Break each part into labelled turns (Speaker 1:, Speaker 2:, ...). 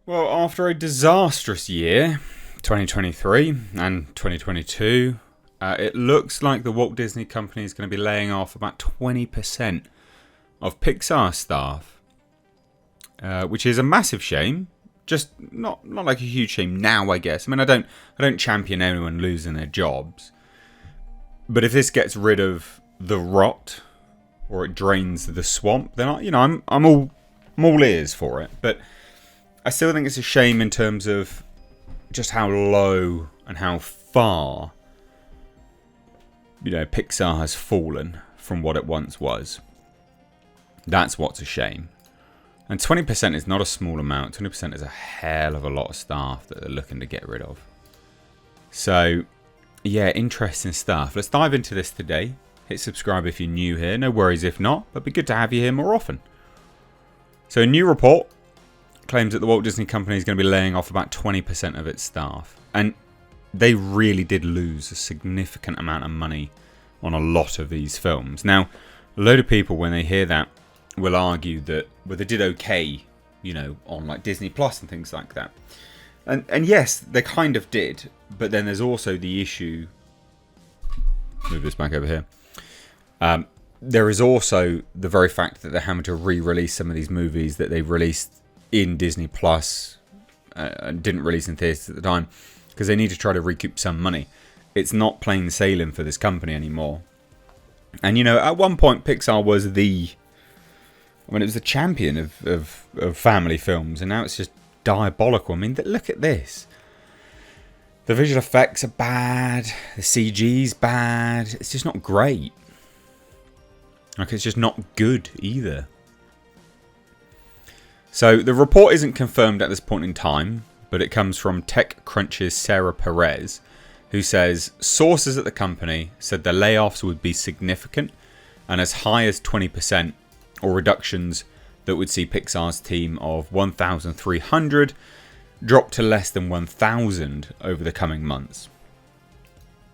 Speaker 1: Well, after a disastrous year, 2023 and 2022, it looks like the Walt Disney Company is going to be laying off about 20% of Pixar staff, which is a massive shame. Just not like a huge shame now, I guess. I mean, I don't champion anyone losing their jobs, but if this gets rid of the rot or it drains the swamp, then I'm all ears for it. But I still think it's a shame in terms of just how low and how far Pixar has fallen from what it once was. That's what's a shame. And 20% is not a small amount. 20% is a hell of a lot of staff that they're looking to get rid of. So, yeah, interesting stuff. Let's dive into this today. Hit subscribe if you're new here. No worries if not, but it'd be good to have you here more often. So, a new report claims that the Walt Disney Company is going to be laying off about 20% of its staff. And they really did lose a significant amount of money on a lot of these films. Now, a load of people, when they hear that, will argue that, well, they did okay, on like Disney Plus and things like that. And yes, they kind of did. But then there's also the issue. Move this back over here. There is also the very fact that they're having to re-release some of these movies that they released in Disney Plus and didn't release in theaters at the time because they need to try to recoup some money. It's not plain sailing for this company anymore. And at one point Pixar was it was the champion of family films, and now it's just diabolical. I mean, look at this. The visual effects are bad. The CG's bad. It's just not great. Like, it's just not good either. So the report isn't confirmed at this point in time, but it comes from TechCrunch's Sarah Perez, who says sources at the company said the layoffs would be significant and as high as 20%, or reductions that would see Pixar's team of 1,300 drop to less than 1,000 over the coming months.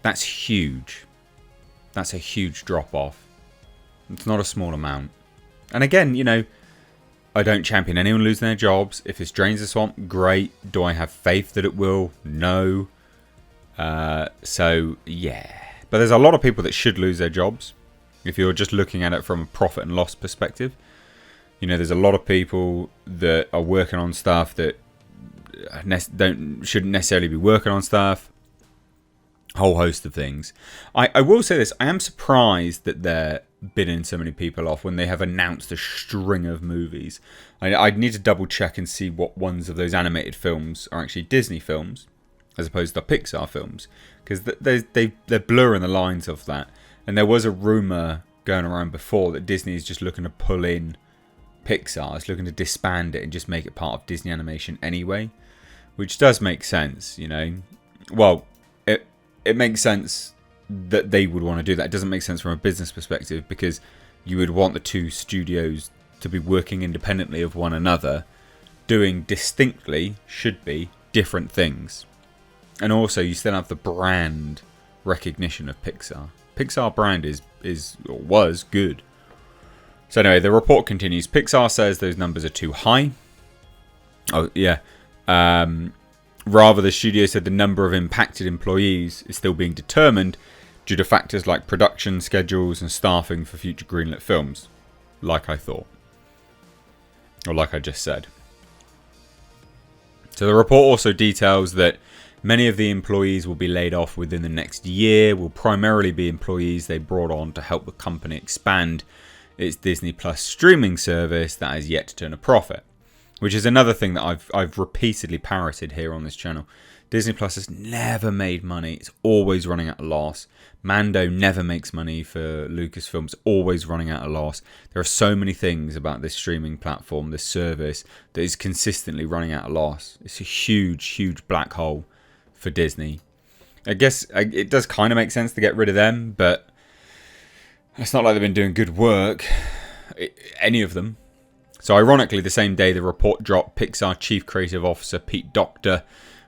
Speaker 1: That's huge. That's a huge drop off. It's not a small amount. And again, I don't champion anyone losing their jobs. If this drains the swamp, great. Do I have faith that it will? No. So, yeah. But there's a lot of people that should lose their jobs. If you're just looking at it from a profit and loss perspective. There's a lot of people that are working on stuff that shouldn't necessarily be working on stuff. A whole host of things. I will say this. I am surprised that they're bidding so many people off when they have announced a string of movies. I'd need to double check and see what ones of those animated films are actually Disney films as opposed to Pixar films, because they're blurring the lines of that. And there was a rumour going around before that Disney is just looking to pull in Pixar. It's looking to disband it and just make it part of Disney Animation anyway, which does make sense, Well, it makes sense that they would want to do that. It doesn't make sense from a business perspective because you would want the two studios to be working independently of one another, doing distinctly, should be, different things. And also you still have the brand recognition of Pixar. Pixar brand was good. So anyway, the report continues. Pixar says those numbers are too high. Oh, yeah. Rather, the studio said the number of impacted employees is still being determined due to factors like production schedules and staffing for future greenlit films. Like I thought. Or like I just said. So the report also details that many of the employees will be laid off within the next year, will primarily be employees they brought on to help the company expand its Disney Plus streaming service that has yet to turn a profit. Which is another thing that I've repeatedly parroted here on this channel. Disney Plus has never made money. It's always running at a loss. Mando never makes money for Lucasfilm. It's always running at a loss. There are so many things about this streaming platform, this service, that is consistently running at a loss. It's a huge, huge black hole for Disney. I guess it does kind of make sense to get rid of them, but it's not like they've been doing good work. Any of them. So ironically, the same day the report dropped, Pixar Chief Creative Officer Pete Docter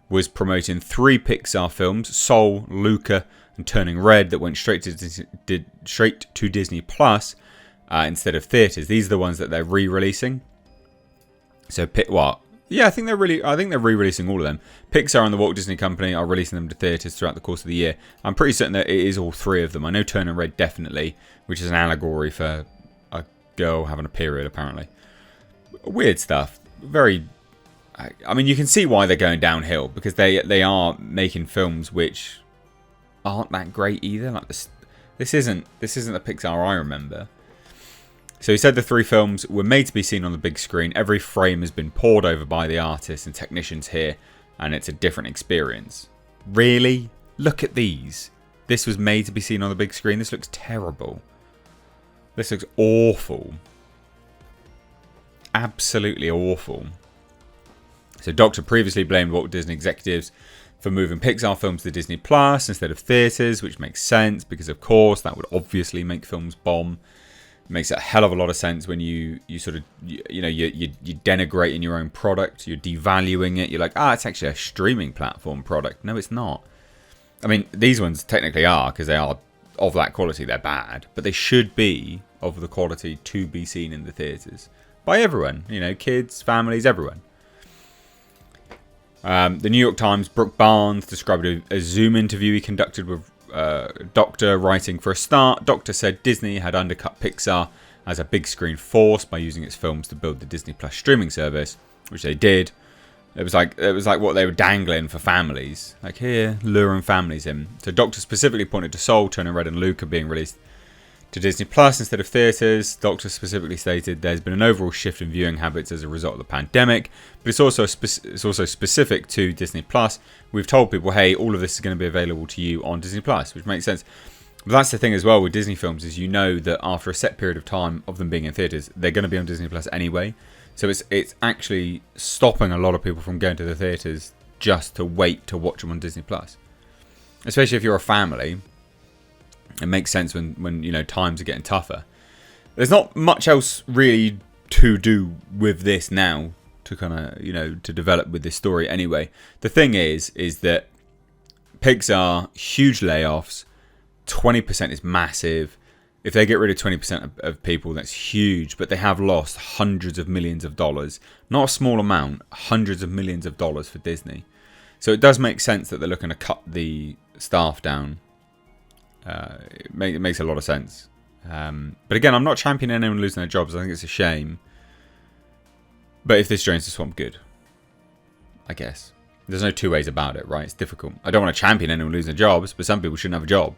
Speaker 1: was promoting 3 Pixar films, Soul, Luca, and Turning Red, that went straight to Disney Plus instead of theaters. These are the ones that they're re-releasing. So Yeah, I think they're re-releasing all of them. Pixar and the Walt Disney Company are releasing them to theatres throughout the course of the year. I'm pretty certain that it is all three of them. I know Turning Red definitely, which is an allegory for a girl having a period, apparently. Weird stuff. Very. I mean, you can see why they're going downhill, because they are making films which aren't that great either. Like this isn't the Pixar I remember. So he said the three films were made to be seen on the big screen. Every frame has been pored over by the artists and technicians here, and it's a different experience. Really? Look at these. This was made to be seen on the big screen. This looks terrible. This looks awful. Absolutely awful. So Doctor previously blamed Walt Disney executives for moving Pixar films to Disney Plus instead of theatres, which makes sense because, of course, that would obviously make films bomb. It makes a hell of a lot of sense when you sort of, you're denigrating your own product, you're devaluing it. You're like, it's actually a streaming platform product. No, it's not. I mean, these ones technically are, because they are of that quality. They're bad, but they should be of the quality to be seen in the theatres by everyone. Kids, families, everyone. The New York Times, Brooke Barnes described a Zoom interview he conducted with Doctor, writing, "For a start, Doctor said Disney had undercut Pixar as a big screen force by using its films to build the Disney Plus streaming service," which they did. It was like what they were dangling for families, like here, luring families in. So Doctor specifically pointed to Soul, Turning Red, and Luca being released to Disney Plus instead of theatres. Doctor specifically stated there's been an overall shift in viewing habits as a result of the pandemic, but it's also specific to Disney Plus. We've told people, hey, all of this is going to be available to you on Disney Plus, which makes sense. But that's the thing as well with Disney films, is that after a set period of time of them being in theatres, they're going to be on Disney Plus anyway. So it's actually stopping a lot of people from going to the theatres just to wait to watch them on Disney Plus. Especially if you're a family. It makes sense when times are getting tougher. There's not much else really to do with this now to kind of to develop with this story anyway. The thing is that Pixar, huge layoffs, 20% is massive. If they get rid of 20% of people, that's huge. But they have lost hundreds of millions of dollars, not a small amount, hundreds of millions of dollars for Disney. So it does make sense that they're looking to cut the staff down. It makes a lot of sense. But again, I'm not championing anyone losing their jobs. I think it's a shame. But if this drains the swamp, good. I guess. There's no two ways about it, right? It's difficult. I don't want to champion anyone losing their jobs, but some people shouldn't have a job.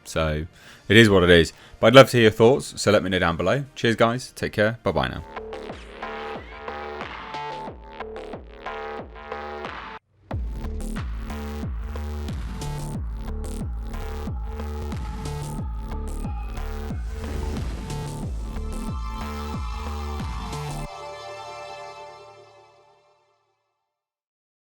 Speaker 1: So it is what it is. But I'd love to hear your thoughts, so let me know down below. Cheers, guys. Take care. Bye-bye now.